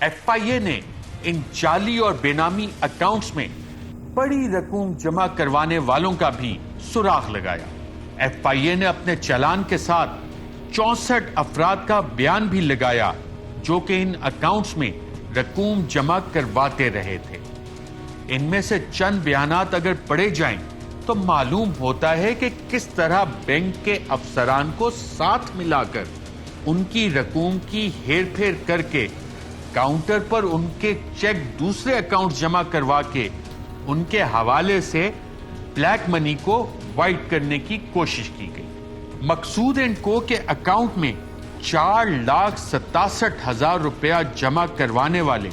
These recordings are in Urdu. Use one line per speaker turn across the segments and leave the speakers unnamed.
ایف آئی اے نے ان جعلی اور بے نامی اکاؤنٹس میں بڑی رقم جمع کروانے والوں کا بھی سراغ لگایا۔ ایف آئی اے نے اپنے چالان کے ساتھ 64 افراد کا بیان بھی لگایا جو کہ ان اکاؤنٹس میں رقم جمع کرواتے رہے تھے۔ ان میں سے چند بیانات اگر پڑھے جائیں تو معلوم ہوتا ہے کہ کس طرح بینک کے افسران کو ساتھ ملا کر ان کی رقم کی ہیر پھیر کر کے کاؤنٹر پر ان کے چیک دوسرے اکاؤنٹ جمع کروا کے ان کے حوالے سے بلیک منی کو وائٹ کرنے کی کوشش کی گئی۔ مقصود اینڈ کو کے اکاؤنٹ میں 4,67,000 روپیہ جمع کروانے والے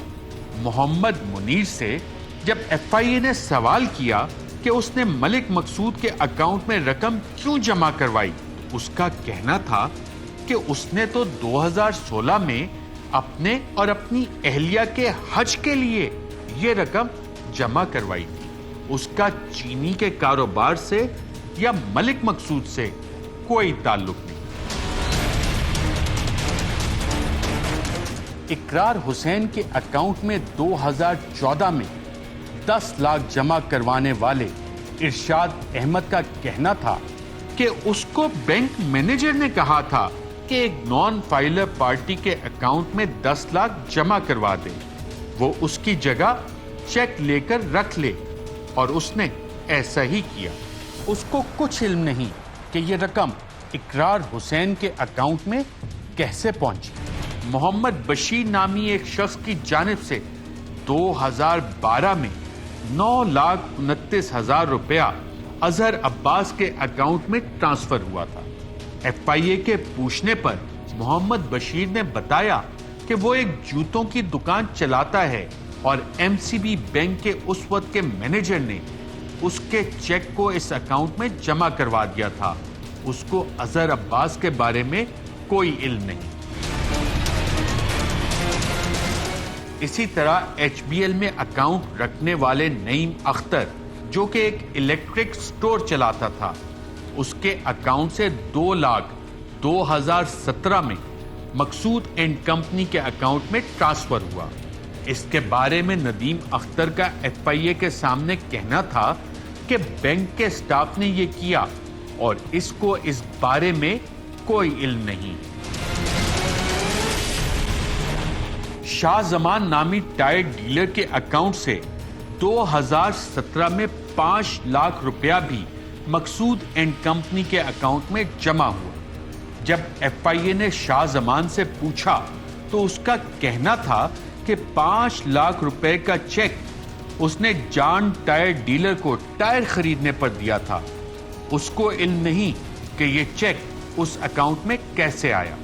محمد منیر سے جب ایف آئی اے نے سوال کیا کہ اس نے ملک مقصود کے اکاؤنٹ میں رقم کیوں جمع کروائی، اس کا کہنا تھا کہ اس نے تو 2016 میں اپنے اور اپنی اہلیہ کے حج کے لیے یہ رقم جمع کروائی تھی۔ اس کا چینی کے کاروبار سے یا ملک مقصود سے کوئی تعلق نہیں۔ اقرار حسین کے اکاؤنٹ میں 2014 میں 10 لاکھ جمع کروانے والے ارشاد احمد کا کہنا تھا کہ اس کو بینک مینیجر نے کہا تھا کہ ایک نان فائلر پارٹی کے اکاؤنٹ میں 10 لاکھ جمع کروا دے، وہ اس کی جگہ چیک لے کر رکھ لے، اور اس نے ایسا ہی کیا۔ اس کو کچھ علم نہیں کہ یہ رقم اقرار حسین کے اکاؤنٹ میں کیسے پہنچی۔ محمد بشیر نامی ایک شخص کی جانب سے 2012 میں 9,29,000 روپیہ اظہر عباس کے اکاؤنٹ میں ٹرانسفر ہوا تھا۔ ایف آئی اے کے پوچھنے پر محمد بشیر نے بتایا کہ وہ ایک جوتوں کی دکان چلاتا ہے اور ایم سی بی بینک کے اس وقت کے مینیجر نے اس کے چیک کو اس اکاؤنٹ میں جمع کروا دیا تھا۔ اس کو اظہر عباس کے بارے میں کوئی علم نہیں۔ اسی طرح ایچ بی ایل میں اکاؤنٹ رکھنے والے نعیم اختر جو کہ ایک الیکٹرک سٹور چلاتا تھا، اس کے اکاؤنٹ سے 2 لاکھ 2017 میں مقصود اینڈ کمپنی کے اکاؤنٹ میں ٹرانسفر ہوا۔ اس کے بارے میں ندیم اختر کا ایف آئی اے کے سامنے کہنا تھا کہ بینک کے سٹاف نے یہ کیا اور اس کو اس بارے میں کوئی علم نہیں۔ شاہ زمان نامی ٹائر ڈیلر کے اکاؤنٹ سے 2017 میں 5 لاکھ روپیہ بھی مقصود اینڈ کمپنی کے اکاؤنٹ میں جمع ہوا۔ جب ایف آئی اے نے شاہ زمان سے پوچھا تو اس کا کہنا تھا کہ 5 لاکھ روپے کا چیک اس نے جان ٹائر ڈیلر کو ٹائر خریدنے پر دیا تھا۔ اس کو علم نہیں کہ یہ چیک اس اکاؤنٹ میں کیسے آیا۔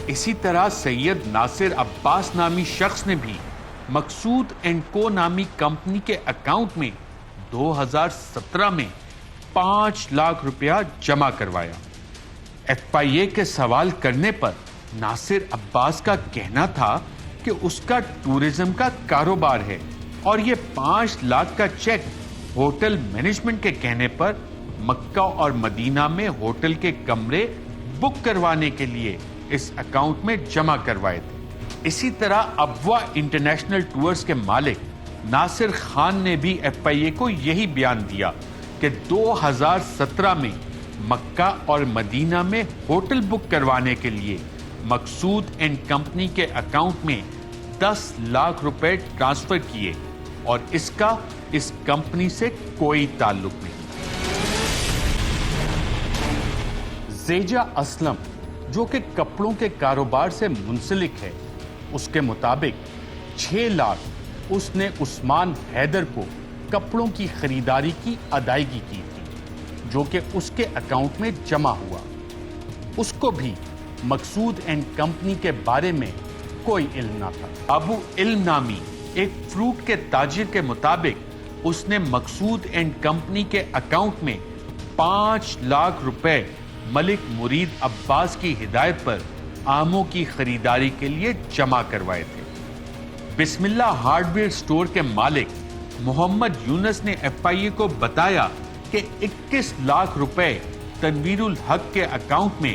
اسی طرح سید ناصر عباس نامی شخص نے بھی مقصود اینڈ کو نامی کمپنی کے اکاؤنٹ میں 2017 میں 5 لاکھ روپیہ جمع کروایا۔ ایف آئی اے کے سوال کرنے پر ناصر عباس کا کہنا تھا کہ اس کا ٹورزم کا کاروبار ہے اور یہ 5 لاکھ کا چیک ہوٹل مینجمنٹ کے کہنے پر مکہ اور مدینہ میں ہوٹل کے کمرے بک کروانے کے لیے اس اکاؤنٹ میں جمع کروائے تھے۔ اسی طرح ابوا انٹرنیشنل ٹورز کے مالک ناصر خان نے بھی ایف آئی اے کو یہی بیان دیا کہ 2017 میں مکہ اور مدینہ میں ہوٹل بک کروانے کے لیے مقصود اینڈ کمپنی کے اکاؤنٹ میں 10 لاکھ روپے ٹرانسفر کیے اور اس کا اس کمپنی سے کوئی تعلق نہیں۔ زیجا اسلم جو کہ کپڑوں کے کاروبار سے منسلک ہے، اس کے مطابق 6 لاکھ اس نے عثمان حیدر کو کپڑوں کی خریداری کی ادائیگی کی تھی جو کہ اس کے اکاؤنٹ میں جمع ہوا۔ اس کو بھی مقصود اینڈ کمپنی کے بارے میں کوئی علم نہ تھا۔ ابو علم نامی ایک فروٹ کے تاجر کے مطابق اس نے مقصود اینڈ کمپنی کے اکاؤنٹ میں 5 لاکھ روپے ملک مرید عباس کی ہدایت پر آموں کی خریداری کے لیے جمع کروائے تھے۔ بسم اللہ ہارڈ ویئر سٹور کے مالک محمد یونس نے ایف آئی اے کو بتایا کہ 21 لاکھ روپے تنویر الحق کے اکاؤنٹ میں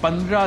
15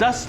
10